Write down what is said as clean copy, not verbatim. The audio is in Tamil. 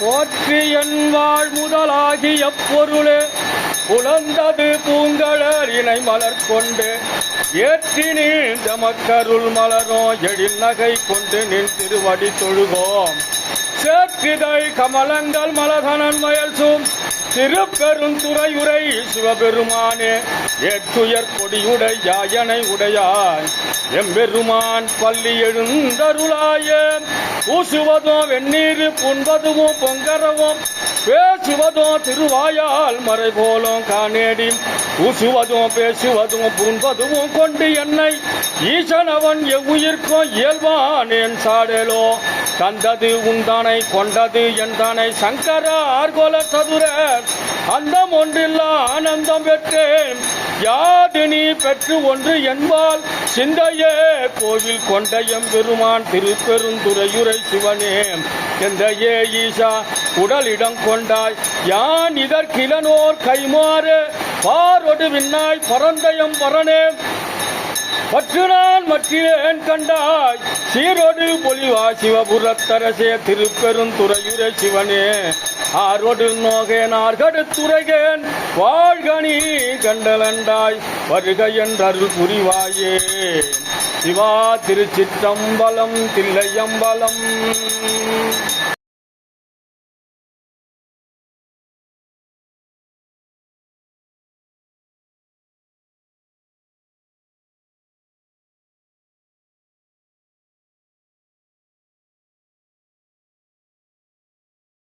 போற்றி என்வாழ் முதலாகிய பொருளே புலந்தது பூங்கழல் இணை மலர் கொண்டு ஏற்றி நீண்ட மக்கருள் மலரோ எழில் நகை கொண்டு நின் திருவடி தொழுகோம் சேற்றிதை கமலங்கள் மலதனன் மயல் சூம் திருப்பெருந்துறையுரை சிவபெருமானே ஏற்றுயர் கொடியுடை யாயனை உடையாய் எம்பெருமான் பள்ளி எழுந்தருளாயே பூசுவதோ வெந்நீர் புண்பதுவும் பொங்கரவும் பேசுவதோ திருவாயால் மறை போலும் காணேடி பூசுவதும் பேசுவதும் புண்பதுவும் கொண்டு என்னை ஈசனவன் எவ்வுயிர்க்கும் இயல்பானேன் சாடலோ தந்தது உந்தானை கொண்டது என்றானை சங்கரார் கோல சதுர அந்தம் ஒன்றில்லா ஆனந்தம் பெற்றேன் யாது நீ பெற்று ஒன்று என்பால் சிந்தையே கோவில் கொண்ட எம்பெருமான் திருப்பெருந்துறையுரை சிவனே எந்தையே ஈசா உடலிடம் கொண்டாய் யான் இதற்கிலனோர் கைமாறு பாரொடு விண்ணாய் பரந்தயம் பரனே பற்று நான் மற்றேன் கண்டாய் சீரோடு பொலிவா சிவபுரத்தரசே திருப்பெருந்துறையுரை சிவனே ஆரோடு நோகேன் ஆர்கடுத்துரைகேன் வாழ்கனி கண்டலண்டாய் வருக என்றருள் புரிவாயே சிவா திருச்சிற்றம்பலம் தில்லையம்பலம்.